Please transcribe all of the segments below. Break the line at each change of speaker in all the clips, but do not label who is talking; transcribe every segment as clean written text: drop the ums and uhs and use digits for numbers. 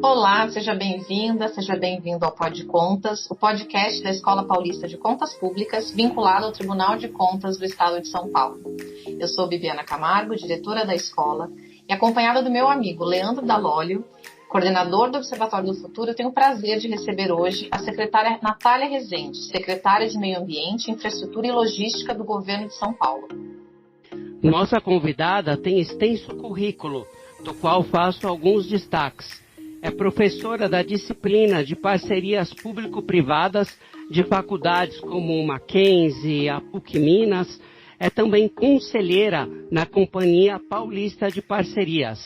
Olá, seja bem-vinda, seja bem-vindo ao Pod Contas, o podcast da Escola Paulista de Contas Públicas, vinculado ao Tribunal de Contas do Estado de São Paulo. Eu sou Bibiana Camargo, diretora da escola, e acompanhada do meu amigo Leandro Dalólio, coordenador do Observatório do Futuro, eu tenho o prazer de receber hoje a secretária Natália Rezende, secretária de Meio Ambiente, Infraestrutura e Logística do Governo de São Paulo.
Nossa convidada tem extenso currículo, do qual faço alguns destaques. É professora da disciplina de parcerias público-privadas de faculdades como o Mackenzie, a PUC Minas. É também conselheira na Companhia Paulista de Parcerias.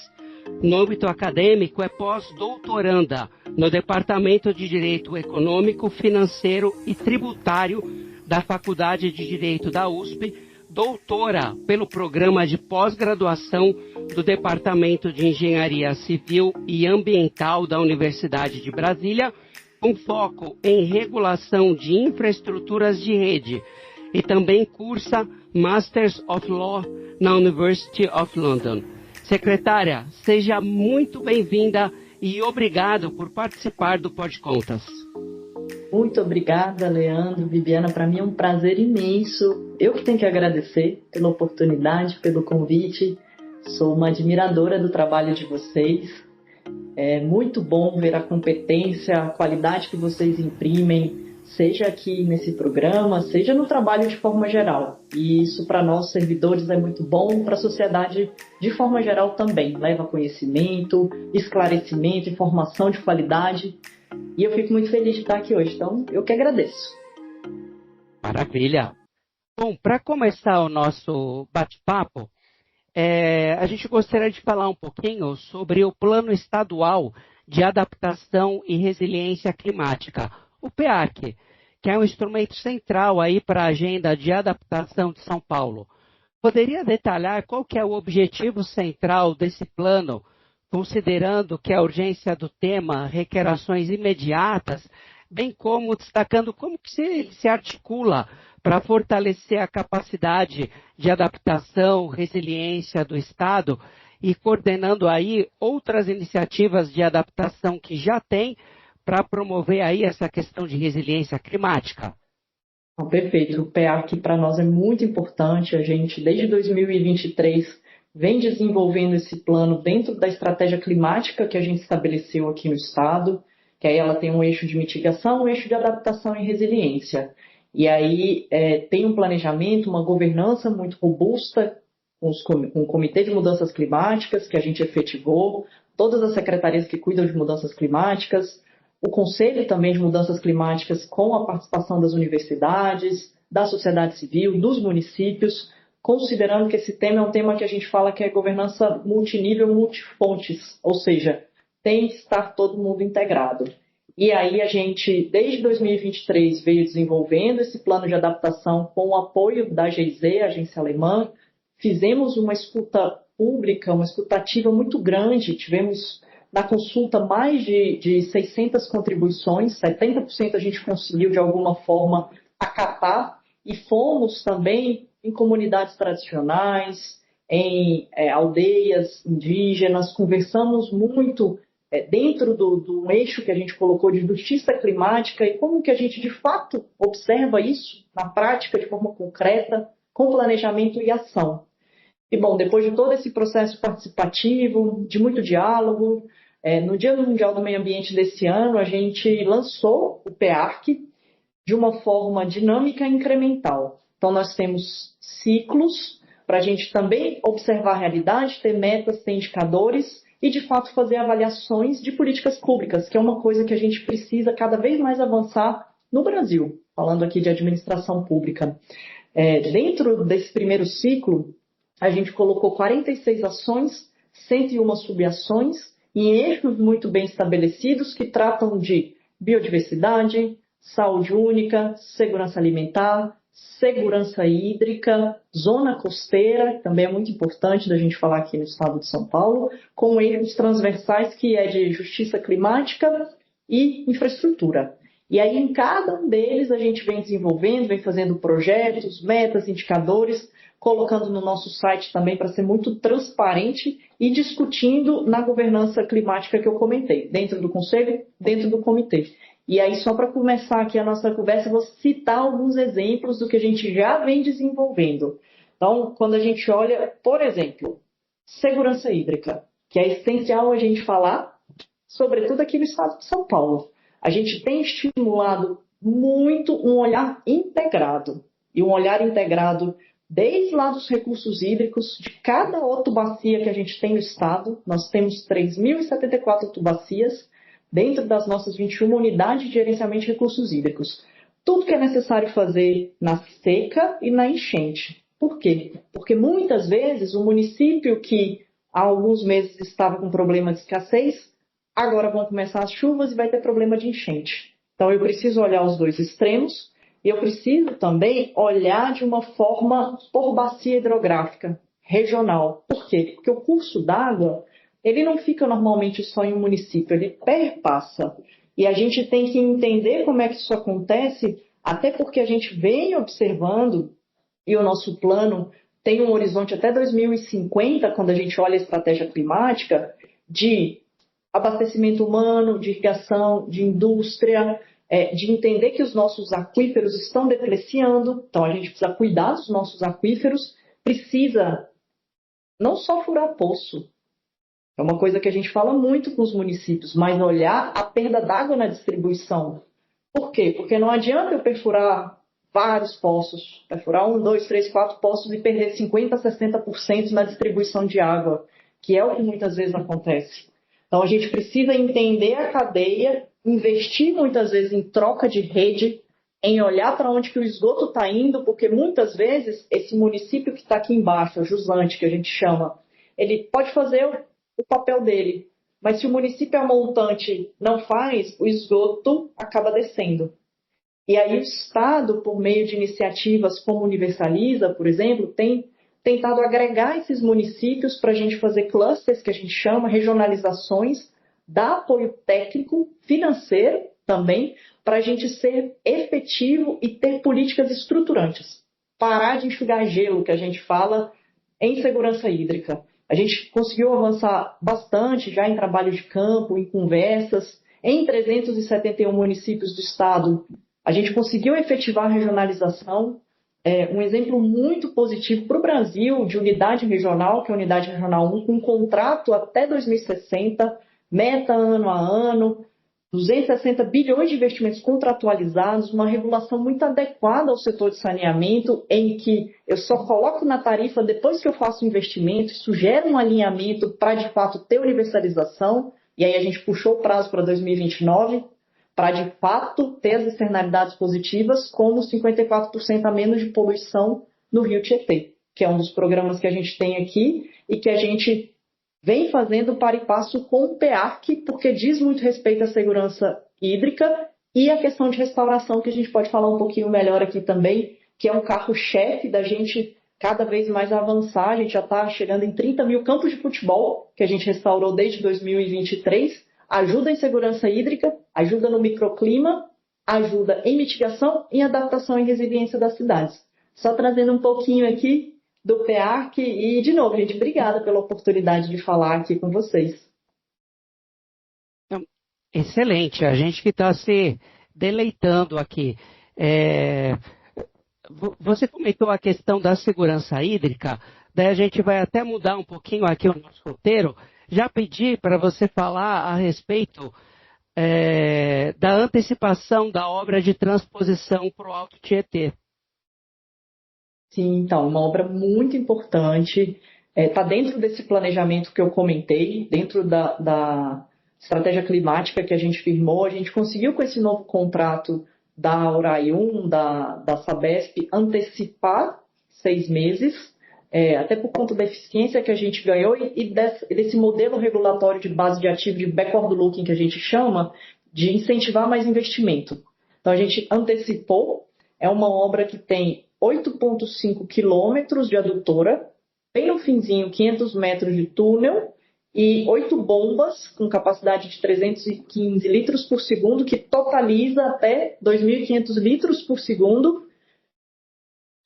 No âmbito acadêmico, é pós-doutoranda no Departamento de Direito Econômico, Financeiro e Tributário da Faculdade de Direito da USP, doutora pelo Programa de Pós-Graduação do Departamento de Engenharia Civil e Ambiental da Universidade de Brasília, com foco em regulação de infraestruturas de rede, e também cursa Masters of Law na University of London. Secretária, seja muito bem-vinda e obrigado por participar do Pod Contas.
Muito obrigada, Leandro, Bibiana. Para mim é um prazer imenso. Eu que tenho que agradecer pela oportunidade, pelo convite. Sou uma admiradora do trabalho de vocês. É muito bom ver a competência, a qualidade que vocês imprimem, seja aqui nesse programa, seja no trabalho de forma geral. E isso para nós, servidores, é muito bom, para a sociedade de forma geral também. Leva conhecimento, esclarecimento, informação de qualidade. E eu fico muito feliz de estar aqui hoje, então eu que agradeço.
Maravilha! Bom, para começar o nosso bate-papo, a gente gostaria de falar um pouquinho sobre o Plano Estadual de Adaptação e Resiliência Climática, o PEAC, que é um instrumento central aí para a agenda de adaptação de São Paulo. Poderia detalhar qual que é o objetivo central desse plano, considerando que a urgência do tema requer ações imediatas, bem como destacando como que se articula para fortalecer a capacidade de adaptação, resiliência do Estado e coordenando aí outras iniciativas de adaptação que já tem para promover aí essa questão de resiliência climática.
Perfeito. O PEAC para nós é muito importante. A gente, desde 2023, vem desenvolvendo esse plano dentro da estratégia climática que a gente estabeleceu aqui no Estado, que aí ela tem um eixo de mitigação, um eixo de adaptação e resiliência. E aí tem um planejamento, uma governança muito robusta com o Comitê de Mudanças Climáticas, que a gente efetivou, todas as secretarias que cuidam de mudanças climáticas, o Conselho também de Mudanças Climáticas com a participação das universidades, da sociedade civil, dos municípios, considerando que esse tema é um tema que a gente fala que é governança multinível, multifontes, ou seja, tem que estar todo mundo integrado. E aí a gente, desde 2023, veio desenvolvendo esse plano de adaptação com o apoio da GIZ, a agência alemã. Fizemos uma escuta pública, uma escutativa muito grande, tivemos na consulta mais de 600 contribuições, 70% a gente conseguiu de alguma forma acatar, e fomos também em comunidades tradicionais, em aldeias indígenas, conversamos muito dentro do eixo que a gente colocou de justiça climática e como que a gente de fato observa isso na prática de forma concreta, com planejamento e ação. E bom, depois de todo esse processo participativo, de muito diálogo, no Dia Mundial do Meio Ambiente desse ano, a gente lançou o PEAC de uma forma dinâmica e incremental. Então, nós temos ciclos para a gente também observar a realidade, ter metas, ter indicadores e, de fato, fazer avaliações de políticas públicas, que é uma coisa que a gente precisa cada vez mais avançar no Brasil, falando aqui de administração pública. Dentro desse primeiro ciclo, a gente colocou 46 ações, 101 subações, em eixos muito bem estabelecidos que tratam de biodiversidade, saúde única, segurança alimentar, segurança hídrica, zona costeira, que também é muito importante da gente falar aqui no estado de São Paulo, com eixos transversais que é de justiça climática e infraestrutura. E aí em cada um deles a gente vem desenvolvendo, vem fazendo projetos, metas, indicadores, colocando no nosso site também para ser muito transparente e discutindo na governança climática que eu comentei, dentro do Conselho, dentro do Comitê. E aí, só para começar aqui a nossa conversa, eu vou citar alguns exemplos do que a gente já vem desenvolvendo. Então, quando a gente olha, por exemplo, segurança hídrica, que é essencial a gente falar, sobretudo aqui no estado de São Paulo. A gente tem estimulado muito um olhar integrado, e um olhar integrado desde lá dos recursos hídricos, de cada otobacia que a gente tem no estado. Nós temos 3.074 otobacias dentro das nossas 21 unidades de gerenciamento de recursos hídricos. Tudo que é necessário fazer na seca e na enchente. Por quê? Porque muitas vezes o município que há alguns meses estava com problema de escassez, agora vão começar as chuvas e vai ter problema de enchente. Então eu preciso olhar os dois extremos e eu preciso também olhar de uma forma por bacia hidrográfica regional. Por quê? Porque o curso d'água, ele não fica normalmente só em um município, ele perpassa. E a gente tem que entender como é que isso acontece, até porque a gente vem observando, e o nosso plano tem um horizonte até 2050, quando a gente olha a estratégia climática, de abastecimento humano, de irrigação, de indústria, de entender que os nossos aquíferos estão depreciando. Então, a gente precisa cuidar dos nossos aquíferos, precisa não só furar poço, é uma coisa que a gente fala muito com os municípios, mas olhar a perda d'água na distribuição. Por quê? Porque não adianta eu perfurar vários poços, perfurar 1, 2, 3, 4 poços e perder 50%, 60% na distribuição de água, que é o que muitas vezes acontece. Então, a gente precisa entender a cadeia, investir muitas vezes em troca de rede, em olhar para onde que o esgoto está indo, porque muitas vezes esse município que está aqui embaixo, o jusante, que a gente chama, ele pode fazer o papel dele, mas se o município montante não faz, o esgoto acaba descendo. E aí o Estado, por meio de iniciativas como Universaliza, por exemplo, tem tentado agregar esses municípios para a gente fazer clusters, que a gente chama, regionalizações, dar apoio técnico, financeiro também, para a gente ser efetivo e ter políticas estruturantes. Parar de enxugar gelo, que a gente fala, em segurança hídrica. A gente conseguiu avançar bastante já em trabalho de campo, em conversas, em 371 municípios do estado. A gente conseguiu efetivar a regionalização, um exemplo muito positivo para o Brasil de unidade regional, que é a Unidade Regional 1, com um contrato até 2060, meta ano a ano, 260 bilhões de investimentos contratualizados, uma regulação muito adequada ao setor de saneamento, em que eu só coloco na tarifa depois que eu faço o investimento, isso gera um alinhamento para, de fato, ter universalização, e aí a gente puxou o prazo para 2029, para, de fato, ter as externalidades positivas, como 54% a menos de poluição no Rio Tietê, que é um dos programas que a gente tem aqui e que a gente vem fazendo para e passo com o PEARC, porque diz muito respeito à segurança hídrica e à questão de restauração, que a gente pode falar um pouquinho melhor aqui também, que é um carro-chefe da gente cada vez mais avançar. A gente já está chegando em 30 mil campos de futebol, que a gente restaurou desde 2023, ajuda em segurança hídrica, ajuda no microclima, ajuda em mitigação e adaptação e resiliência das cidades. Só trazendo um pouquinho aqui do PEARC e, de novo, gente, obrigada pela oportunidade de falar aqui com vocês.
Excelente, a gente que está se deleitando aqui. Você comentou a questão da segurança hídrica, daí a gente vai até mudar um pouquinho aqui o nosso roteiro. Já pedi para você falar a respeito da antecipação da obra de transposição para o Alto Tietê.
Sim, então, uma obra muito importante, está dentro desse planejamento que eu comentei, dentro da estratégia climática que a gente firmou. A gente conseguiu, com esse novo contrato da Uraium, da Sabesp, antecipar 6 meses, até por conta da eficiência que a gente ganhou e desse modelo regulatório de base de ativo de backward-looking, que a gente chama, de incentivar mais investimento. Então, a gente antecipou. É uma obra que tem 8,5 quilômetros de adutora, bem no finzinho, 500 metros de túnel e 8 bombas com capacidade de 315 litros por segundo, que totaliza até 2.500 litros por segundo,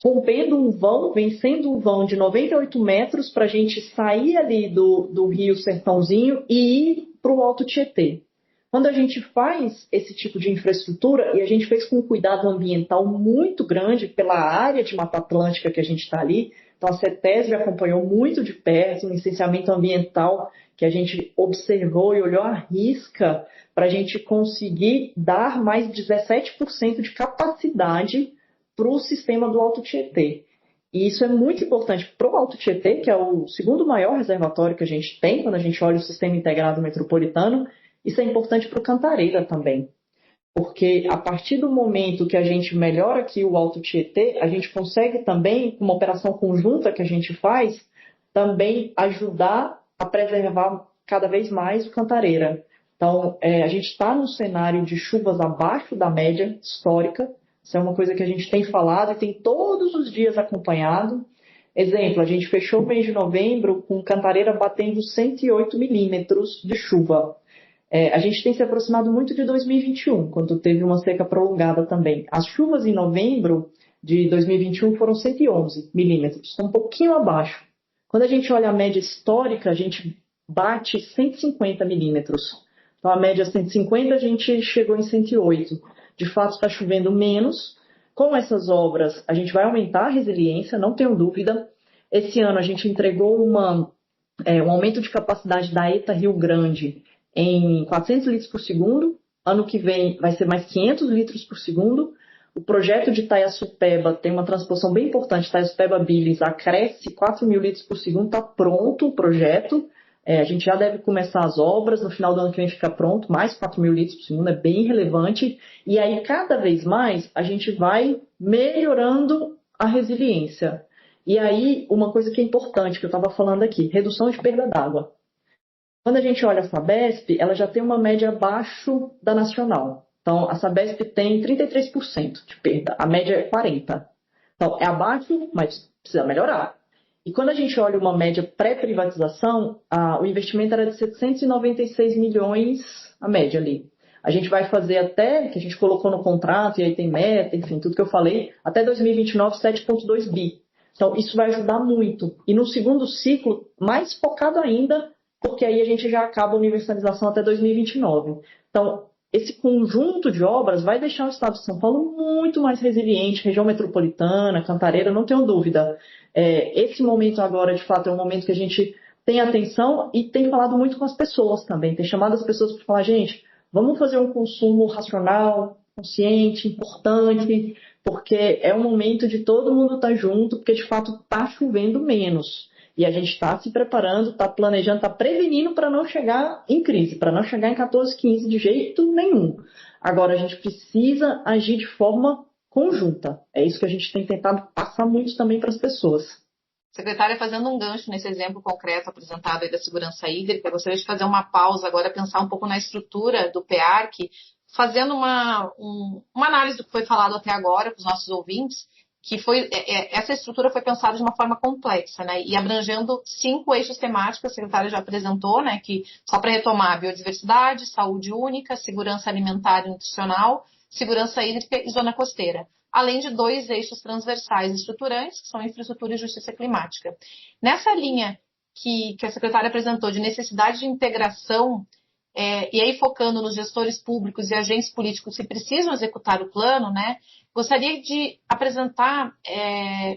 rompendo um vão, vencendo um vão de 98 metros para a gente sair ali do Rio Sertãozinho e ir para o Alto Tietê. Quando a gente faz esse tipo de infraestrutura, e a gente fez com um cuidado ambiental muito grande pela área de Mata Atlântica que a gente está ali, então a CETESB acompanhou muito de perto o licenciamento ambiental que a gente observou e olhou à risca para a gente conseguir dar mais 17% de capacidade para o sistema do Alto Tietê. E isso é muito importante para o Alto Tietê, que é o segundo maior reservatório que a gente tem quando a gente olha o sistema integrado metropolitano. Isso é importante para o Cantareira também, porque a partir do momento que a gente melhora aqui o Alto Tietê, a gente consegue também, com uma operação conjunta que a gente faz, também ajudar a preservar cada vez mais o Cantareira. Então, a gente está num cenário de chuvas abaixo da média histórica. Isso é uma coisa que a gente tem falado e tem todos os dias acompanhado. Exemplo, a gente fechou o mês de novembro com Cantareira batendo 108 milímetros de chuva. A gente tem se aproximado muito de 2021, quando teve uma seca prolongada também. As chuvas em novembro de 2021 foram 111 milímetros, um pouquinho abaixo. Quando a gente olha a média histórica, a gente bate 150 milímetros. Então, a média 150, a gente chegou em 108. De fato, está chovendo menos. Com essas obras, a gente vai aumentar a resiliência, não tenho dúvida. Esse ano, a gente entregou um aumento de capacidade da ETA Rio Grande em 400 litros por segundo. Ano que vem vai ser mais 500 litros por segundo. O projeto de Itaiaçupeba tem uma transposição bem importante. Itaiaçupeba-Billings acresce 4 mil litros por segundo. Está pronto o projeto. A gente já deve começar as obras. No final do ano que vem fica pronto. Mais 4 mil litros por segundo. É bem relevante. E aí, cada vez mais, a gente vai melhorando a resiliência. E aí, uma coisa que é importante, que eu estava falando aqui. Redução de perda d'água. Quando a gente olha a Sabesp, ela já tem uma média abaixo da nacional. Então, a Sabesp tem 33% de perda, a média é 40%. Então, é abaixo, mas precisa melhorar. E quando a gente olha uma média pré-privatização, o investimento era de 796 milhões, a média ali. A gente vai fazer até, que a gente colocou no contrato, e aí tem meta, enfim, tudo que eu falei, até 2029, 7,2 bi. Então, isso vai ajudar muito. E no segundo ciclo, mais focado ainda, porque aí a gente já acaba a universalização até 2029. Então, esse conjunto de obras vai deixar o estado de São Paulo muito mais resiliente, região metropolitana, Cantareira, não tenho dúvida. Esse momento agora, de fato, é um momento que a gente tem atenção e tem falado muito com as pessoas também. Tem chamado as pessoas para falar, gente, vamos fazer um consumo racional, consciente, importante, porque é um momento de todo mundo estar junto, porque de fato está chovendo menos. E a gente está se preparando, está planejando, está prevenindo para não chegar em crise, para não chegar em 14, 15 de jeito nenhum. Agora, a gente precisa agir de forma conjunta. É isso que a gente tem tentado passar muito também para as pessoas.
Secretária, fazendo um gancho nesse exemplo concreto apresentado aí da segurança hídrica, eu gostaria de fazer uma pausa agora, pensar um pouco na estrutura do PEARC, fazendo uma análise do que foi falado até agora para os nossos ouvintes, que essa estrutura foi pensada de uma forma complexa, né, e abrangendo 5 eixos temáticos, a secretária já apresentou, né, que, só para retomar, biodiversidade, saúde única, segurança alimentar e nutricional, segurança hídrica e zona costeira, além de 2 eixos transversais estruturantes, que são infraestrutura e justiça climática. Nessa linha que a secretária apresentou de necessidade de integração, e aí focando nos gestores públicos e agentes políticos que precisam executar o plano, né, gostaria de apresentar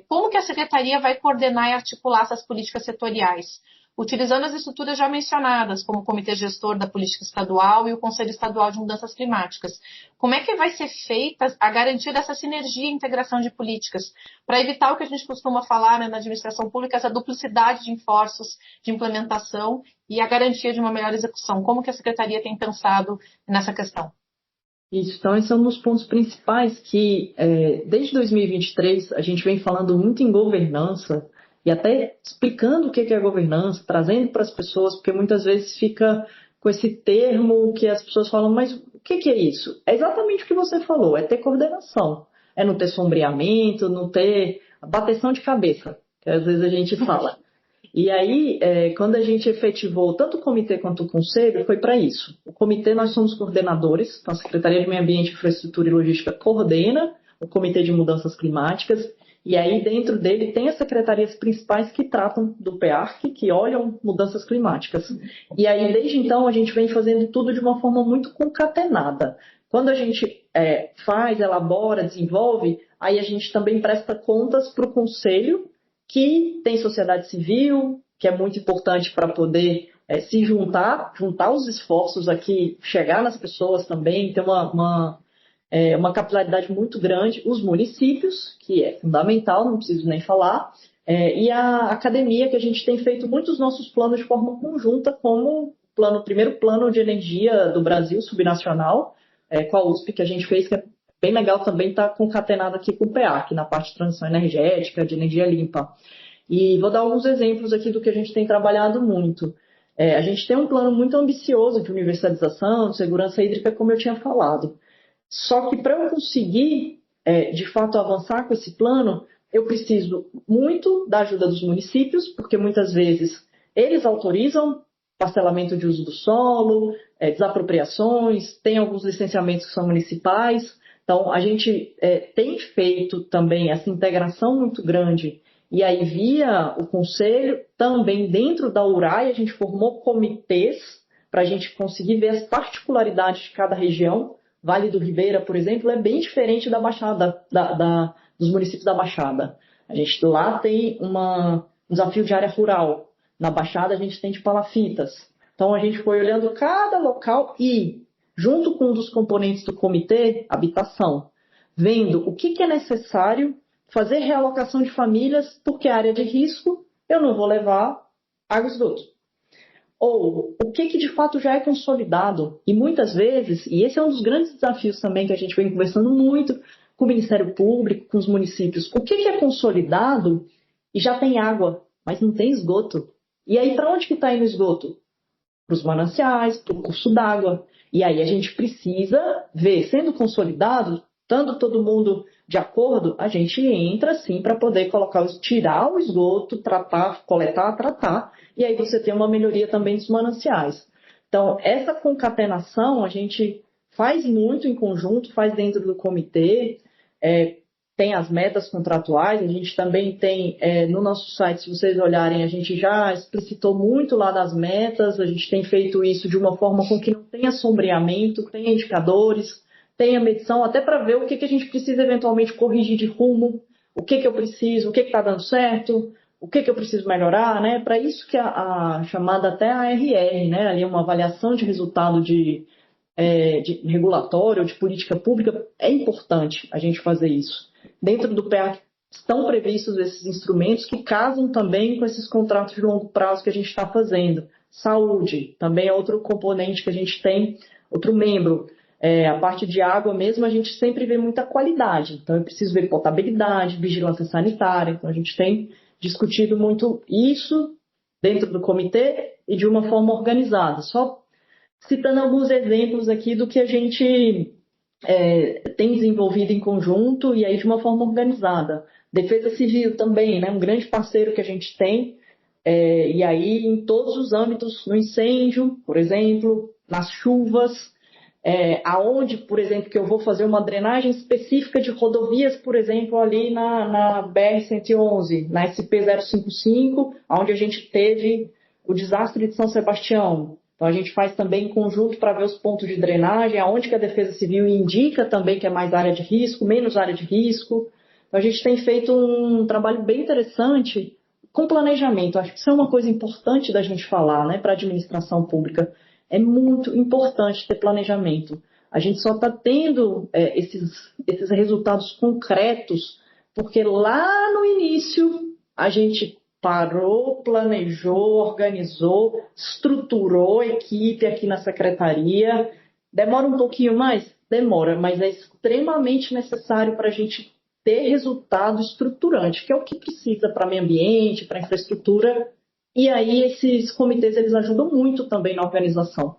como que a Secretaria vai coordenar e articular essas políticas setoriais, utilizando as estruturas já mencionadas, como o Comitê Gestor da Política Estadual e o Conselho Estadual de Mudanças Climáticas. Como é que vai ser feita a garantia dessa sinergia e integração de políticas, para evitar o que a gente costuma falar, né, na administração pública, essa duplicidade de esforços de implementação e a garantia de uma melhor execução? Como que a Secretaria tem pensado nessa questão?
Isso, então esse é um dos pontos principais que, desde 2023, a gente vem falando muito em governança e até explicando o que é governança, trazendo para as pessoas, porque muitas vezes fica com esse termo que as pessoas falam, mas o que é isso? É exatamente o que você falou, é ter coordenação, é não ter sombreamento, não ter bateção de cabeça, que às vezes a gente fala. E aí, quando a gente efetivou tanto o comitê quanto o conselho, foi para isso. O comitê, nós somos coordenadores, então a Secretaria de Meio Ambiente, Infraestrutura e Logística coordena o Comitê de Mudanças Climáticas, E aí, dentro dele, tem as secretarias principais que tratam do PEARC, que olham mudanças climáticas. E aí, desde então, a gente vem fazendo tudo de uma forma muito concatenada. Quando a gente faz, elabora, desenvolve, aí a gente também presta contas para o conselho, que tem sociedade civil, que é muito importante para poder se juntar os esforços aqui, chegar nas pessoas também, ter uma capilaridade muito grande, os municípios, que é fundamental, não preciso nem falar, e a academia, que a gente tem feito muitos nossos planos de forma conjunta, como o primeiro plano de energia do Brasil, subnacional, com a USP, que a gente fez, que é bem legal também, está concatenado aqui com o PEAC, na parte de transição energética, de energia limpa. E vou dar alguns exemplos aqui do que a gente tem trabalhado muito. A gente tem um plano muito ambicioso de universalização, de segurança hídrica, como eu tinha falado. Só que para eu conseguir, de fato, avançar com esse plano, eu preciso muito da ajuda dos municípios, porque muitas vezes eles autorizam parcelamento de uso do solo, desapropriações, tem alguns licenciamentos que são municipais. Então, a gente tem feito também essa integração muito grande. E aí, via o Conselho, também dentro da URAI, a gente formou comitês para a gente conseguir ver as particularidades de cada região. Vale do Ribeira, por exemplo, é bem diferente da Baixada, dos municípios da Baixada. A gente lá tem um desafio de área rural. Na Baixada, a gente tem de palafitas. Então, a gente foi olhando cada local e, junto com um dos componentes do comitê, habitação, vendo o que é necessário fazer realocação de famílias, porque a área de risco eu não vou levar água e esgoto. Ou o que de fato já é consolidado. E muitas vezes, e esse é um dos grandes desafios também que a gente vem conversando muito com o Ministério Público, com os municípios, o que é consolidado e já tem água, mas não tem esgoto. E aí, para onde que está indo o esgoto? Para os mananciais, para o curso d'água. E aí a gente precisa ver, sendo consolidado, estando todo mundo de acordo, a gente entra sim para poder tirar o esgoto, tratar, coletar, tratar, e aí você tem uma melhoria também dos mananciais. Então, essa concatenação a gente faz muito em conjunto, faz dentro do comitê, tem as metas contratuais, a gente também tem no nosso site, se vocês olharem, a gente já explicitou muito lá das metas, a gente tem feito isso de uma forma com que não tenha sombreamento, tenha indicadores, tenha medição, até para ver o que a gente precisa eventualmente corrigir de rumo, o que eu preciso, o que está dando certo, o que eu preciso melhorar, né? Para isso que a chamada até ARR, né? Ali uma avaliação de resultado de regulatório, de política pública, é importante a gente fazer isso. Dentro do PEAC estão previstos esses instrumentos que casam também com esses contratos de longo prazo que a gente está fazendo. Saúde, também é outro componente que a gente tem, outro membro. A parte de água mesmo, a gente sempre vê muita qualidade. Então, eu preciso ver potabilidade, vigilância sanitária. Então, a gente tem discutido muito isso dentro do comitê e de uma forma organizada. Só citando alguns exemplos aqui do que a gente tem desenvolvido em conjunto e aí de uma forma organizada. Defesa Civil também, né, um grande parceiro que a gente tem, e aí em todos os âmbitos, no incêndio, por exemplo, nas chuvas, aonde, por exemplo, que eu vou fazer uma drenagem específica de rodovias, por exemplo, ali na BR-111, na SP-055, onde a gente teve o desastre de São Sebastião. Então, a gente faz também em conjunto para ver os pontos de drenagem, aonde que a Defesa Civil indica também que é mais área de risco, menos área de risco. Então, a gente tem feito um trabalho bem interessante com planejamento. Acho que isso é uma coisa importante da gente falar, né, para a administração pública. É muito importante ter planejamento. A gente só está tendo esses resultados concretos porque lá no início a gente parou, planejou, organizou, estruturou a equipe aqui na secretaria. Demora um pouquinho mais? Demora, mas é extremamente necessário para a gente ter resultado estruturante, que é o que precisa para meio ambiente, para infraestrutura. E aí esses comitês eles ajudam muito também na organização.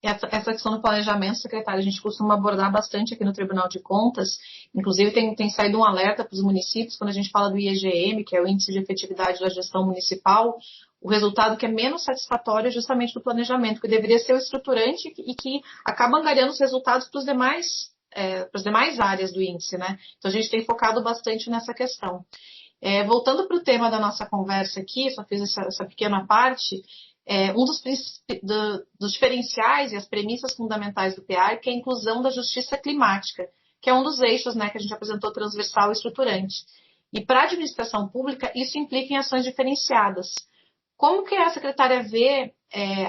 Essa questão do planejamento, secretário, a gente costuma abordar bastante aqui no Tribunal de Contas. Inclusive, tem saído um alerta para os municípios, quando a gente fala do IEGM, que é o Índice de Efetividade da Gestão Municipal, o resultado que é menos satisfatório é justamente do planejamento, que deveria ser o estruturante e que acaba angariando os resultados para os demais as demais áreas do índice, né? Então a gente tem focado bastante nessa questão. Voltando para o tema da nossa conversa aqui, só fiz essa pequena parte, um dos diferenciais e as premissas fundamentais do PA que é a inclusão da justiça climática, que é um dos eixos, né, que a gente apresentou transversal e estruturante. E para a administração pública, isso implica em ações diferenciadas. Como que a secretária vê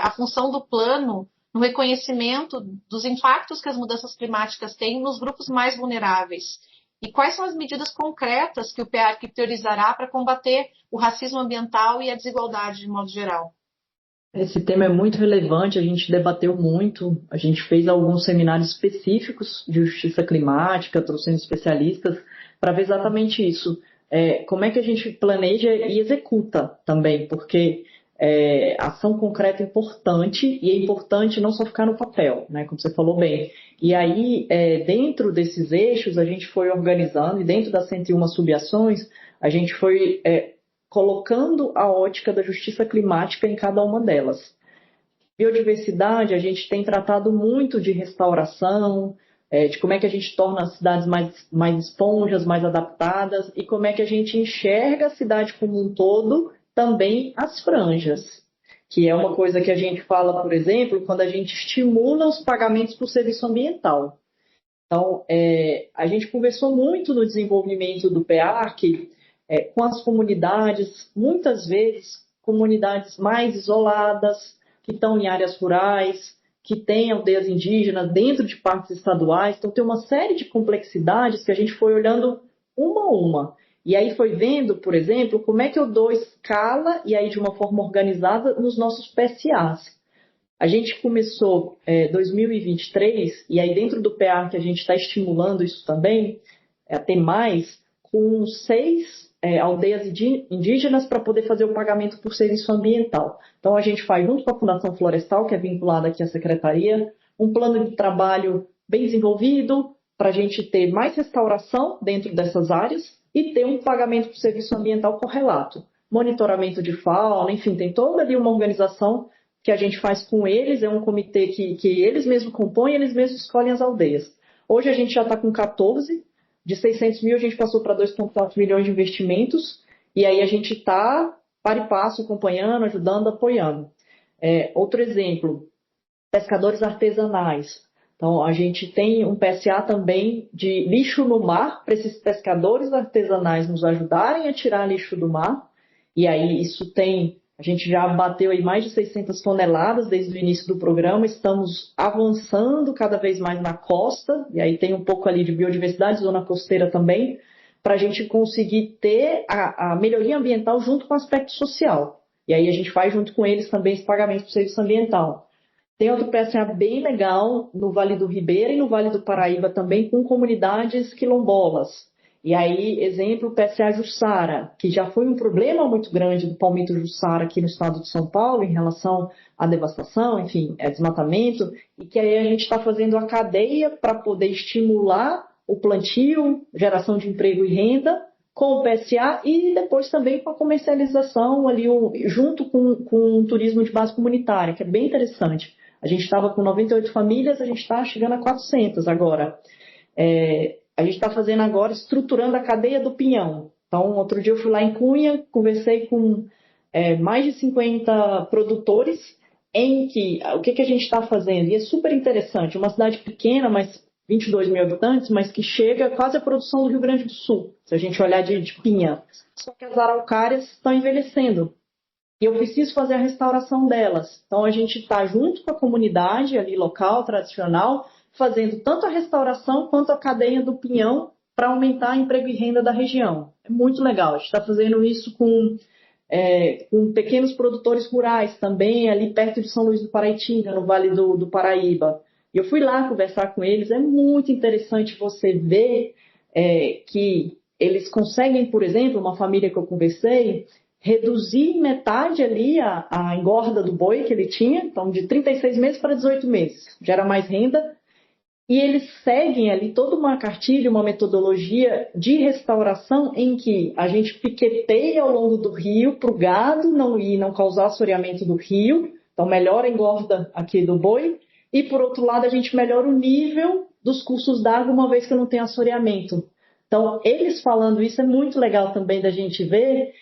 a função do plano no reconhecimento dos impactos que as mudanças climáticas têm nos grupos mais vulneráveis? E quais são as medidas concretas que o PEARC priorizará para combater o racismo ambiental e a desigualdade de modo geral?
Esse tema é muito relevante, a gente debateu muito, a gente fez alguns seminários específicos de justiça climática, trouxemos especialistas para ver exatamente isso. Como é que a gente planeja e executa também, porque ação concreta é importante, e é importante não só ficar no papel, né, como você falou bem. E aí, dentro desses eixos, a gente foi organizando, e dentro das 101 subações, a gente foi colocando a ótica da justiça climática em cada uma delas. Biodiversidade, a gente tem tratado muito de restauração, de como é que a gente torna as cidades mais esponjas, mais adaptadas, e como é que a gente enxerga a cidade como um todo, também as franjas, que é uma coisa que a gente fala, por exemplo, quando a gente estimula os pagamentos por serviço ambiental. Então, a gente conversou muito no desenvolvimento do PEARC com as comunidades, muitas vezes comunidades mais isoladas, que estão em áreas rurais, que têm aldeias indígenas dentro de parques estaduais. Então, tem uma série de complexidades que a gente foi olhando uma a uma. E aí foi vendo, por exemplo, como é que eu dou escala, e aí de uma forma organizada, nos nossos PSAs. A gente começou 2023, e aí dentro do PEARC a gente está estimulando isso também, a ter mais, com 6 aldeias indígenas para poder fazer o pagamento por serviço ambiental. Então a gente faz, junto com a Fundação Florestal, que é vinculada aqui à Secretaria, um plano de trabalho bem desenvolvido para a gente ter mais restauração dentro dessas áreas e ter um pagamento por serviço ambiental correlato. Monitoramento de fauna, enfim, tem toda ali uma organização que a gente faz com eles, é um comitê que eles mesmos compõem, eles mesmos escolhem as aldeias. Hoje a gente já está com 14, de 600 mil a gente passou para 2,4 milhões de investimentos, e aí a gente está para e passo acompanhando, ajudando, apoiando. Outro exemplo, pescadores artesanais. Então, a gente tem um PSA também de lixo no mar, para esses pescadores artesanais nos ajudarem a tirar lixo do mar. E aí a gente já bateu aí mais de 600 toneladas desde o início do programa, estamos avançando cada vez mais na costa, e aí tem um pouco ali de biodiversidade, zona costeira também, para a gente conseguir ter a melhoria ambiental junto com o aspecto social. E aí a gente faz junto com eles também esse pagamento do serviço ambiental. Tem outro PSA bem legal no Vale do Ribeira e no Vale do Paraíba também, com comunidades quilombolas. E aí, exemplo, o PSA Jussara, que já foi um problema muito grande do palmito Jussara aqui no estado de São Paulo em relação à devastação, enfim, desmatamento, e que aí a gente está fazendo a cadeia para poder estimular o plantio, geração de emprego e renda com o PSA e depois também com a comercialização ali junto com o turismo de base comunitária, que é bem interessante. A gente estava com 98 famílias, a gente está chegando a 400 agora. A gente está fazendo agora, estruturando a cadeia do pinhão. Então, outro dia eu fui lá em Cunha, conversei com mais de 50 produtores, o que a gente está fazendo? E é super interessante, uma cidade pequena, mas 22 mil habitantes, mas que chega quase à produção do Rio Grande do Sul, se a gente olhar de pinha. Só que as araucárias estão envelhecendo. E eu preciso fazer a restauração delas. Então, a gente está junto com a comunidade ali local, tradicional, fazendo tanto a restauração quanto a cadeia do pinhão para aumentar o emprego e renda da região. É muito legal. A gente está fazendo isso com pequenos produtores rurais também, ali perto de São Luís do Paraitinga, no Vale do Paraíba. Eu fui lá conversar com eles. É muito interessante você ver que eles conseguem, por exemplo, uma família que eu conversei, reduzir em metade ali a engorda do boi que ele tinha, então de 36 meses para 18 meses, gera mais renda, e eles seguem ali toda uma cartilha, uma metodologia de restauração em que a gente piqueteia ao longo do rio para o gado não causar assoreamento do rio, então melhora a engorda aqui do boi, e por outro lado a gente melhora o nível dos cursos d'água, uma vez que eu não tenho assoreamento. Então, eles falando isso é muito legal também da gente ver,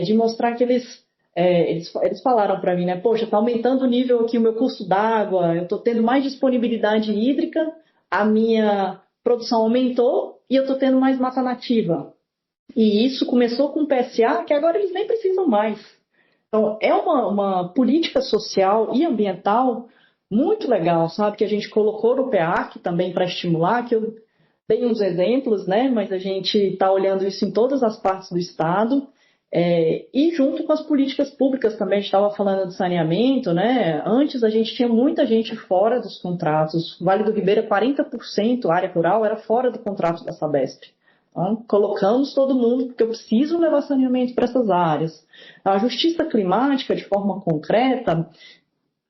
de mostrar que eles falaram para mim, né? Poxa, está aumentando o nível aqui o meu curso d'água, eu estou tendo mais disponibilidade hídrica, a minha produção aumentou e eu estou tendo mais mata nativa. E isso começou com o PSA, que agora eles nem precisam mais. Então, é uma política social e ambiental muito legal, sabe? Que a gente colocou no PEAC também para estimular, que eu dei uns exemplos, né? Mas a gente está olhando isso em todas as partes do Estado. E junto com as políticas públicas também, a gente estava falando de saneamento, né? Antes a gente tinha muita gente fora dos contratos. Vale do Ribeira, 40% área rural era fora do contrato da Sabesp. Então, colocamos todo mundo, porque eu preciso levar saneamento para essas áreas. A justiça climática, de forma concreta,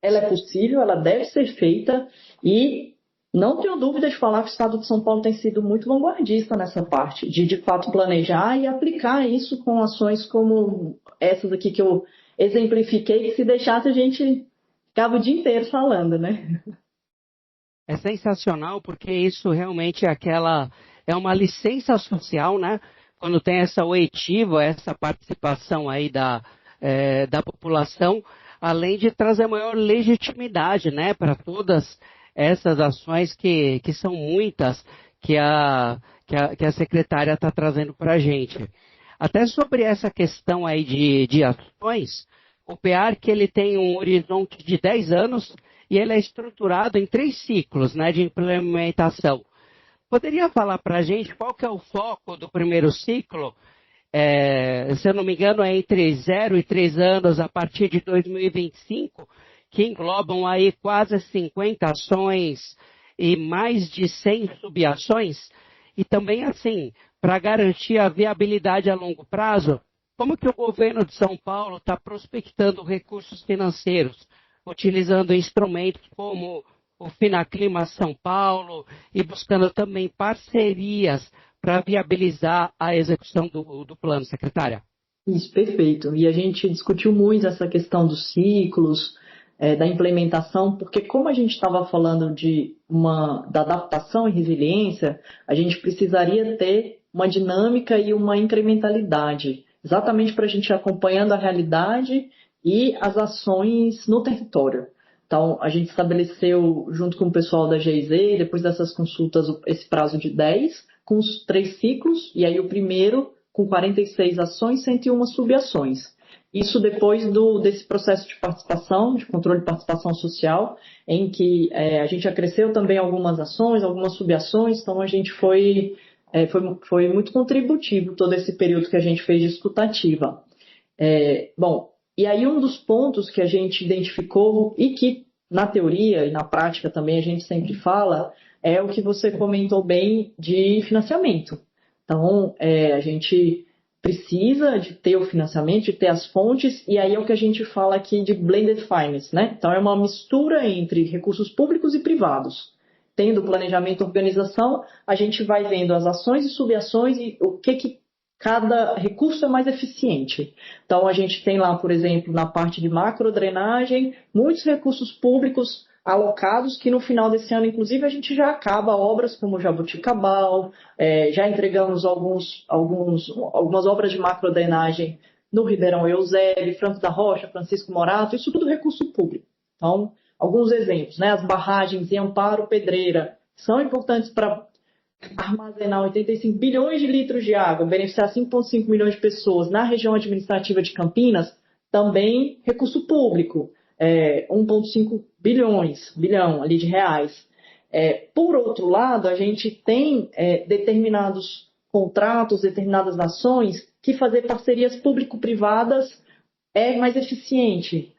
ela é possível, ela deve ser feita e não tenho dúvida de falar que o Estado de São Paulo tem sido muito vanguardista nessa parte, de fato planejar e aplicar isso com ações como essas aqui que eu exemplifiquei, que se deixasse a gente ficava o dia inteiro falando, né?
É sensacional porque isso realmente é uma licença social, né? Quando tem essa oitiva, essa participação aí da população, além de trazer maior legitimidade, né, para todas essas ações que são muitas que a secretária está trazendo para a gente. Até sobre essa questão aí de ações, o PEARC ele tem um horizonte de 10 anos e ele é estruturado em 3 ciclos, né, de implementação. Poderia falar para a gente qual que é o foco do primeiro ciclo? Se eu não me engano, é entre 0 e 3 anos, a partir de 2025, que englobam aí quase 50 ações e mais de 100 subações. E também, assim, para garantir a viabilidade a longo prazo, como que o governo de São Paulo está prospectando recursos financeiros, utilizando instrumentos como o Finaclima São Paulo e buscando também parcerias para viabilizar a execução do plano, secretária?
Isso, perfeito. E a gente discutiu muito essa questão dos ciclos, da implementação, porque como a gente estava falando da adaptação e resiliência, a gente precisaria ter uma dinâmica e uma incrementalidade, exatamente para a gente ir acompanhando a realidade e as ações no território. Então, a gente estabeleceu, junto com o pessoal da GIZ, depois dessas consultas, esse prazo de 10, com os 3 ciclos, e aí o primeiro com 46 ações, 101 subações. Isso depois desse processo de participação, de controle de participação social, em que a gente acresceu também algumas ações, algumas subações, então a gente foi muito contributivo todo esse período que a gente fez de escutativa. E aí um dos pontos que a gente identificou e que na teoria e na prática também a gente sempre fala é o que você comentou bem de financiamento. Então, a gente precisa de ter o financiamento, de ter as fontes, e aí é o que a gente fala aqui de blended finance, né? Então, é uma mistura entre recursos públicos e privados. Tendo planejamento e organização, a gente vai vendo as ações e subações e o que cada recurso é mais eficiente. Então, a gente tem lá, por exemplo, na parte de macrodrenagem, muitos recursos públicos alocados, que no final desse ano, inclusive, a gente já acaba obras como Jabuticabal, já entregamos algumas obras de macrodrenagem no Ribeirão Eusébio, Franco da Rocha, Francisco Morato, isso tudo recurso público. Então, alguns exemplos, né? As barragens em Amparo Pedreira são importantes para armazenar 85 bilhões de litros de água, beneficiar 5,5 milhões de pessoas na região administrativa de Campinas, também recurso público, 1,5 bilhão ali de reais. Por outro lado, a gente tem determinados contratos, determinadas ações, que fazer parcerias público-privadas é mais eficiente.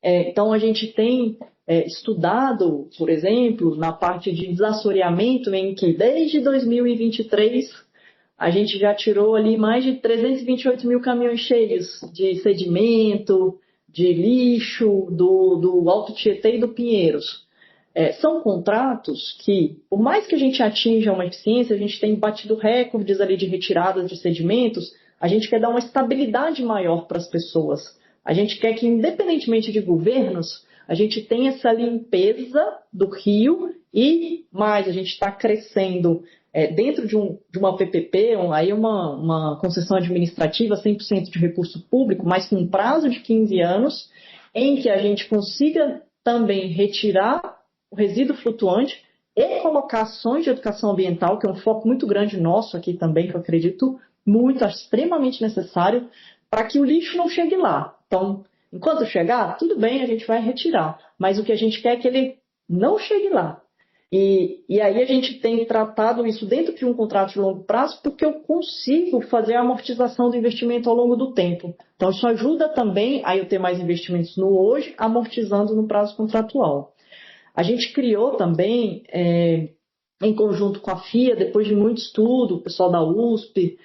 Então, a gente tem estudado, por exemplo, na parte de desassoreamento, em que desde 2023 a gente já tirou ali mais de 328 mil caminhões cheios de sedimento, de lixo, do Alto Tietê e do Pinheiros. São contratos que, por mais que a gente atinja uma eficiência, a gente tem batido recordes ali de retiradas de sedimentos, a gente quer dar uma estabilidade maior para as pessoas. A gente quer que, independentemente de governos, a gente tenha essa limpeza do rio E mais, a gente está crescendo dentro de uma PPP, aí uma concessão administrativa 100% de recurso público, mas com um prazo de 15 anos, em que a gente consiga também retirar o resíduo flutuante e colocar ações de educação ambiental, que é um foco muito grande nosso aqui também, que eu acredito muito, extremamente necessário, para que o lixo não chegue lá. Então, enquanto chegar, tudo bem, a gente vai retirar, mas o que a gente quer é que ele não chegue lá. E aí a gente tem tratado isso dentro de um contrato de longo prazo porque eu consigo fazer a amortização do investimento ao longo do tempo. Então isso ajuda também a eu ter mais investimentos no hoje, amortizando no prazo contratual. A gente criou também, em conjunto com a FIA, depois de muito estudo, o pessoal da USP,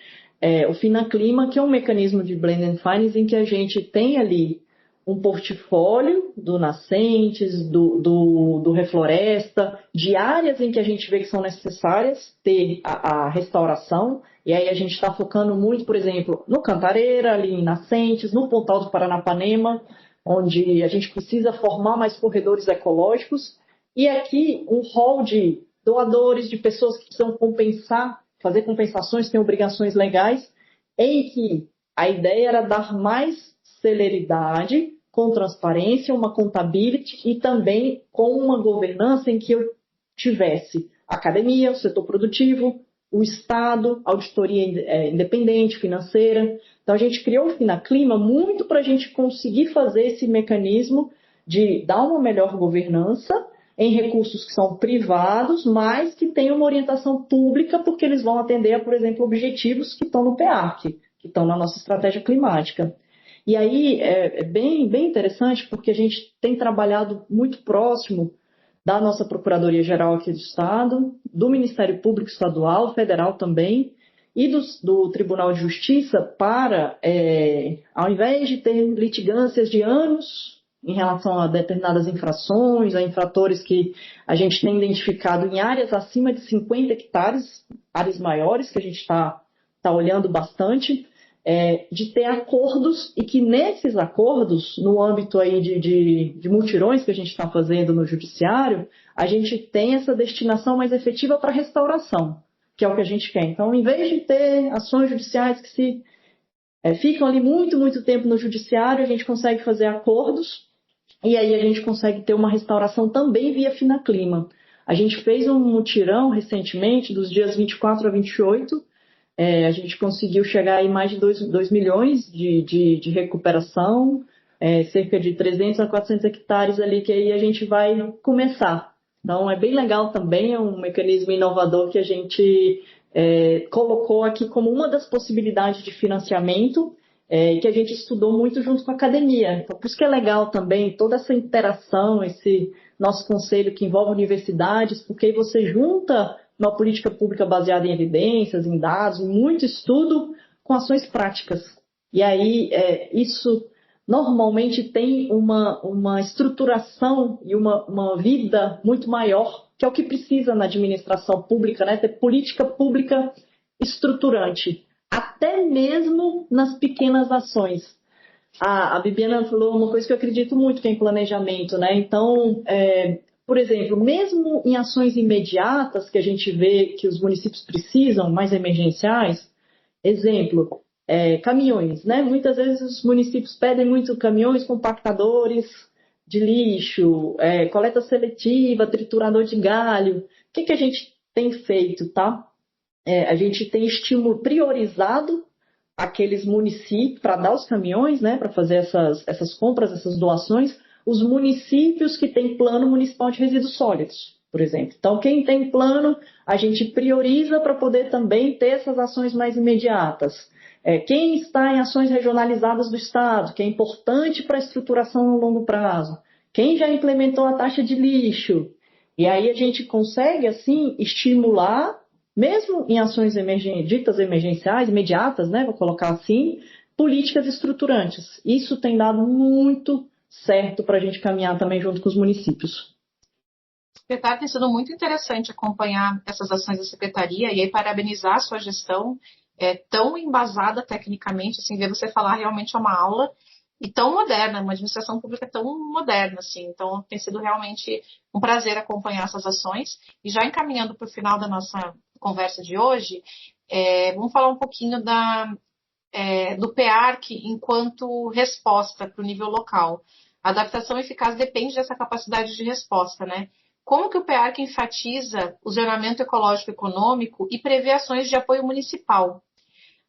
o Finaclima, que é um mecanismo de Blend and Finance em que a gente tem ali um portfólio do Nascentes, do Refloresta, de áreas em que a gente vê que são necessárias ter a restauração, e aí a gente está focando muito, por exemplo, no Cantareira, ali em Nascentes, no Pontal do Paranapanema, onde a gente precisa formar mais corredores ecológicos, e aqui um rol de doadores, de pessoas que precisam compensar, fazer compensações, têm obrigações legais, em que a ideia era dar mais celeridade, com transparência, uma contabilidade e também com uma governança em que eu tivesse a academia, o setor produtivo, o Estado, auditoria independente, financeira. Então, a gente criou o Finaclima muito para a gente conseguir fazer esse mecanismo de dar uma melhor governança em recursos que são privados, mas que têm uma orientação pública, porque eles vão atender, por exemplo, objetivos que estão no PEAC, que estão na nossa estratégia climática. E aí é bem interessante porque a gente tem trabalhado muito próximo da nossa Procuradoria-Geral aqui do Estado, do Ministério Público Estadual, federal também, e do Tribunal de Justiça para, ao invés de ter litigâncias de anos em relação a determinadas infrações, a infratores que a gente tem identificado em áreas acima de 50 hectares, áreas maiores que a gente está olhando bastante, de ter acordos e que nesses acordos, no âmbito aí de mutirões que a gente está fazendo no judiciário, a gente tem essa destinação mais efetiva para restauração, que é o que a gente quer. Então, em vez de ter ações judiciais que ficam ali muito tempo no judiciário, a gente consegue fazer acordos e aí a gente consegue ter uma restauração também via Finaclima. A gente fez um mutirão recentemente, dos dias 24 a 28, a gente conseguiu chegar em mais de 2 milhões de recuperação, cerca de 300 a 400 hectares ali que aí a gente vai começar. Então é bem legal também, é um mecanismo inovador que a gente colocou aqui como uma das possibilidades de financiamento que a gente estudou muito junto com a academia. Então por isso que é legal também toda essa interação, esse nosso conselho que envolve universidades, porque aí você junta uma política pública baseada em evidências, em dados, muito estudo com ações práticas. E aí isso normalmente tem uma estruturação e uma vida muito maior, que é o que precisa na administração pública, né? Ter política pública estruturante, até mesmo nas pequenas ações. A Bibiana falou uma coisa que eu acredito muito, que é em planejamento, né? Então, por exemplo, mesmo em ações imediatas que a gente vê que os municípios precisam, mais emergenciais, exemplo, caminhões, né? Muitas vezes os municípios pedem muito caminhões compactadores de lixo, coleta seletiva, triturador de galho. O que a gente tem feito, tá? A gente tem priorizado aqueles municípios para dar os caminhões, né? Para fazer essas compras, essas doações, os municípios que têm plano municipal de resíduos sólidos, por exemplo. Então, quem tem plano, a gente prioriza para poder também ter essas ações mais imediatas. Quem está em ações regionalizadas do Estado, que é importante para a estruturação no longo prazo. Quem já implementou a taxa de lixo. E aí a gente consegue, assim, estimular, mesmo em ações ditas emergenciais, imediatas, né, vou colocar assim, políticas estruturantes. Isso tem dado muito certo para a gente caminhar também junto com os municípios.
Secretário, tem sido muito interessante acompanhar essas ações da Secretaria e aí parabenizar a sua gestão tão embasada tecnicamente, assim, ver você falar realmente é uma aula e tão moderna, uma administração pública tão moderna, assim. Então, tem sido realmente um prazer acompanhar essas ações. E já encaminhando para o final da nossa conversa de hoje, vamos falar um pouquinho do PEARC enquanto resposta para o nível local. A adaptação eficaz depende dessa capacidade de resposta, né? Como que o PEARC enfatiza o zonamento ecológico econômico e prevê ações de apoio municipal?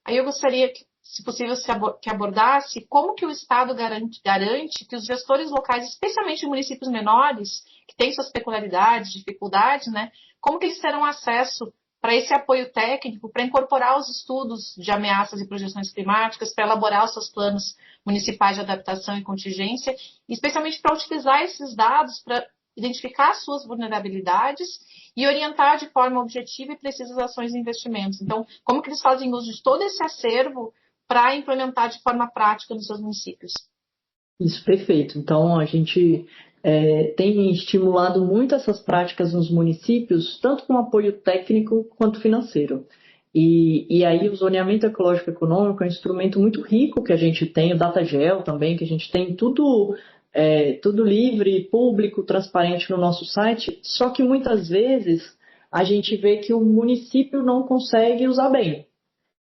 Aí eu gostaria que, se possível, que abordasse como que o Estado garante que os gestores locais, especialmente em municípios menores, que têm suas peculiaridades, dificuldades, né? Como que eles terão acesso para esse apoio técnico, para incorporar os estudos de ameaças e projeções climáticas, para elaborar os seus planos municipais de adaptação e contingência, e especialmente para utilizar esses dados para identificar as suas vulnerabilidades e orientar de forma objetiva e precisa as ações e investimentos. Então, como que eles fazem uso de todo esse acervo para implementar de forma prática nos seus municípios?
Isso, perfeito. Então, a gente tem estimulado muito essas práticas nos municípios, tanto com apoio técnico quanto financeiro. E aí o zoneamento ecológico econômico é um instrumento muito rico que a gente tem, o DataGel também, que a gente tem tudo livre, público, transparente no nosso site, só que muitas vezes a gente vê que o município não consegue usar bem.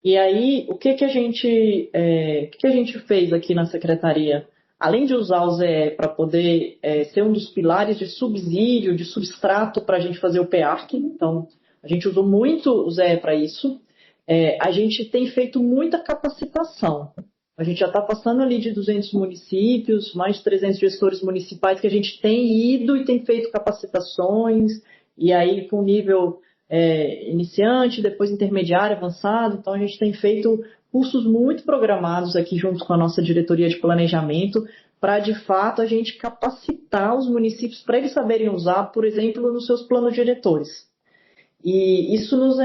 E aí, o que a gente fez aqui na secretaria? Além de usar o ZE para poder ser um dos pilares de subsídio, de substrato para a gente fazer o PEARC, então a gente usou muito o ZE para isso, a gente tem feito muita capacitação. A gente já está passando ali de 200 municípios, mais de 300 gestores municipais que a gente tem ido e tem feito capacitações, e aí com nível iniciante, depois intermediário, avançado. Então a gente tem feito cursos muito programados aqui junto com a nossa diretoria de planejamento para, de fato, a gente capacitar os municípios para eles saberem usar, por exemplo, nos seus planos diretores. E isso nos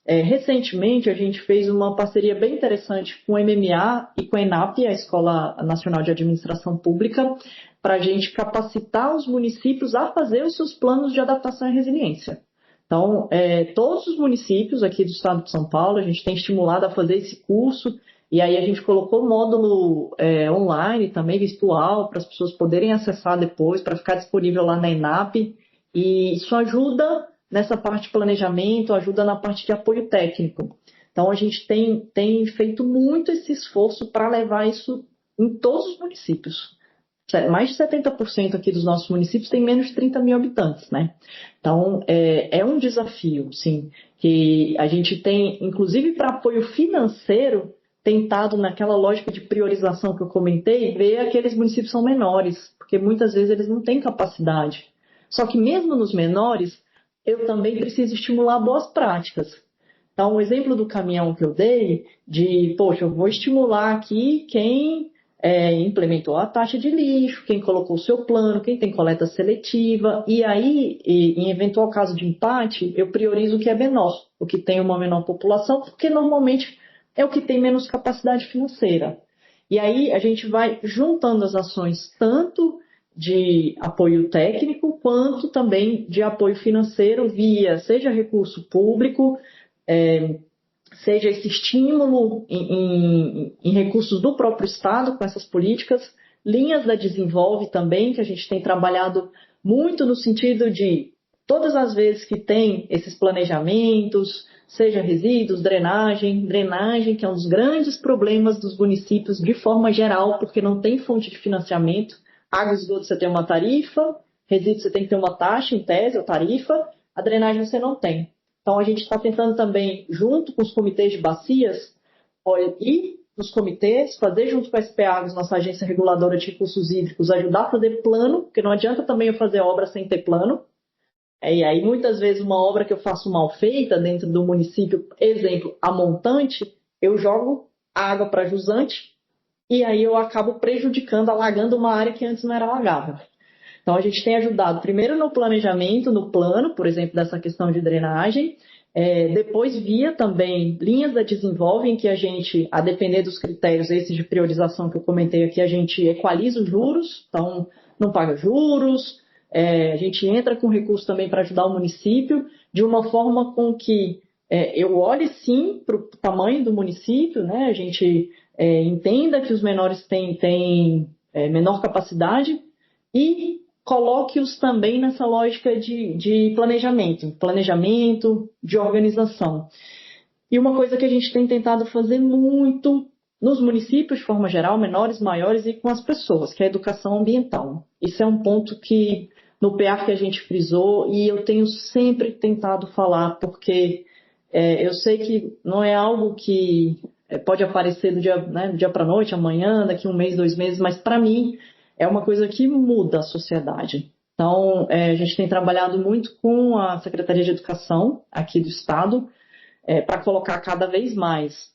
recentemente, a gente fez uma parceria bem interessante com o MMA e com a ENAP, a Escola Nacional de Administração Pública, para a gente capacitar os municípios a fazer os seus planos de adaptação e resiliência. Então, todos os municípios aqui do estado de São Paulo, a gente tem estimulado a fazer esse curso, e aí a gente colocou módulo online, também virtual, para as pessoas poderem acessar depois, para ficar disponível lá na ENAP, e isso ajuda nessa parte de planejamento, ajuda na parte de apoio técnico. Então, a gente tem feito muito esse esforço para levar isso em todos os municípios. Mais de 70% aqui dos nossos municípios tem menos de 30 mil habitantes, né? Então, é um desafio, sim, que a gente tem, inclusive para apoio financeiro, tentado naquela lógica de priorização que eu comentei, ver aqueles municípios que são menores, porque muitas vezes eles não têm capacidade. Só que mesmo nos menores, eu também preciso estimular boas práticas. Então, o exemplo do caminhão que eu dei, eu vou estimular aqui quem implementou a taxa de lixo, quem colocou o seu plano, quem tem coleta seletiva, e aí, em eventual caso de empate, eu priorizo o que é menor, o que tem uma menor população, porque normalmente é o que tem menos capacidade financeira. E aí a gente vai juntando as ações tanto de apoio técnico, quanto também de apoio financeiro via, seja recurso público, seja esse estímulo em recursos do próprio Estado com essas políticas, linhas da Desenvolve também, que a gente tem trabalhado muito no sentido de, todas as vezes que tem esses planejamentos, seja resíduos, drenagem, que é um dos grandes problemas dos municípios de forma geral, porque não tem fonte de financiamento. Água e esgoto você tem uma tarifa, resíduo você tem que ter uma taxa, em tese, ou tarifa, a drenagem você não tem. Então, a gente está tentando também, junto com os comitês de bacias, ir nos comitês, fazer junto com a SPAGOS, nossa agência reguladora de recursos hídricos, ajudar a fazer plano, porque não adianta também eu fazer obra sem ter plano. E aí, muitas vezes, uma obra que eu faço mal feita dentro do município, exemplo, a montante, eu jogo água para jusante, e aí eu acabo prejudicando, alagando uma área que antes não era alagável. Então, a gente tem ajudado primeiro no planejamento, no plano, por exemplo, dessa questão de drenagem, depois via também linhas da Desenvolve, em que a gente, a depender dos critérios esses de priorização que eu comentei aqui, a gente equaliza os juros, então não paga juros, a gente entra com recurso também para ajudar o município, de uma forma com que eu olhe sim para o tamanho do município, né? A gente entenda que os menores têm menor capacidade e coloque-os também nessa lógica de planejamento, de organização. E uma coisa que a gente tem tentado fazer muito nos municípios, de forma geral, menores, maiores, e com as pessoas, que é a educação ambiental. Isso é um ponto que no PA que a gente frisou e eu tenho sempre tentado falar, porque eu sei que não é algo que pode aparecer do dia para a noite, amanhã, daqui 1 mês, 2 meses, mas para mim é uma coisa que muda a sociedade. Então, a gente tem trabalhado muito com a Secretaria de Educação aqui do Estado, para colocar cada vez mais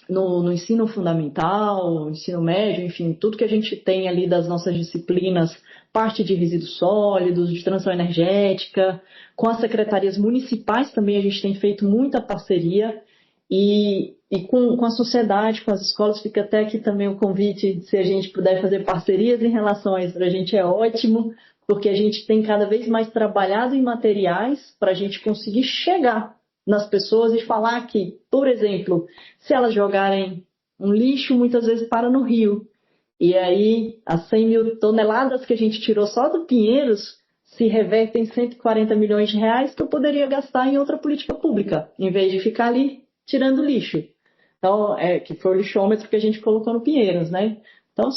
no ensino fundamental, ensino médio, enfim, tudo que a gente tem ali das nossas disciplinas, parte de resíduos sólidos, de transição energética, com as secretarias municipais também a gente tem feito muita parceria e com a sociedade, com as escolas, fica até aqui também o convite, se a gente puder fazer parcerias em relação a isso, para a gente é ótimo, porque a gente tem cada vez mais trabalhado em materiais para a gente conseguir chegar nas pessoas e falar que, por exemplo, se elas jogarem um lixo, muitas vezes para no rio. E aí, as 100 mil toneladas que a gente tirou só do Pinheiros se revertem em 140 milhões de reais que eu poderia gastar em outra política pública, em vez de ficar ali tirando lixo. Então, que foi o lixômetro que a gente colocou no Pinheiros, né? Então,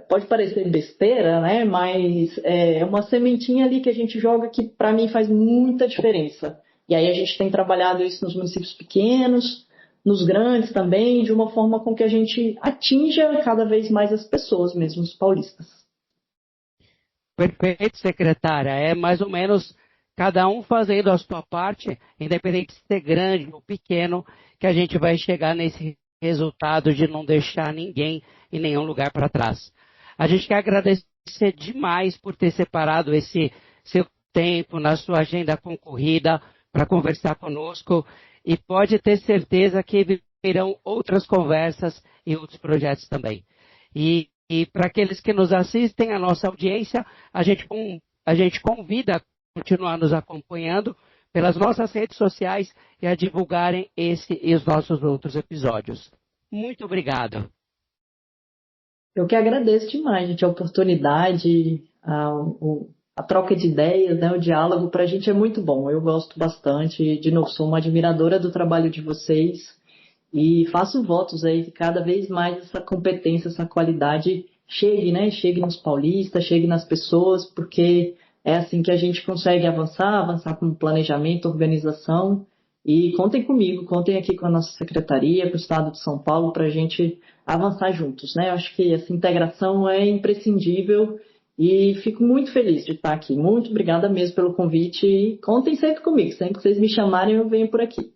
pode parecer besteira, né? Mas é uma sementinha ali que a gente joga que, para mim, faz muita diferença. E aí a gente tem trabalhado isso nos municípios pequenos, nos grandes também, de uma forma com que a gente atinja cada vez mais as pessoas, mesmo os paulistas.
Perfeito, secretária. É mais ou menos cada um fazendo a sua parte, independente de ser grande ou pequeno, que a gente vai chegar nesse resultado de não deixar ninguém em nenhum lugar para trás. A gente quer agradecer demais por ter separado esse seu tempo na sua agenda concorrida para conversar conosco e pode ter certeza que virão outras conversas e outros projetos também. E para aqueles que nos assistem, a nossa audiência, a gente convida a continuar nos acompanhando pelas nossas redes sociais e a divulgarem esse e os nossos outros episódios. Muito obrigado.
Eu que agradeço demais, gente, a oportunidade, a troca de ideias, né, o diálogo, para a gente é muito bom. Eu gosto bastante, de novo, sou uma admiradora do trabalho de vocês e faço votos aí que cada vez mais essa competência, essa qualidade chegue, né, chegue nos paulistas, chegue nas pessoas, porque é assim que a gente consegue avançar com planejamento, organização. E contem comigo, contem aqui com a nossa secretaria, com o Estado de São Paulo, para a gente avançar juntos, né? Eu acho que essa integração é imprescindível e fico muito feliz de estar aqui. Muito obrigada mesmo pelo convite e contem sempre comigo. Sempre que vocês me chamarem, eu venho por aqui.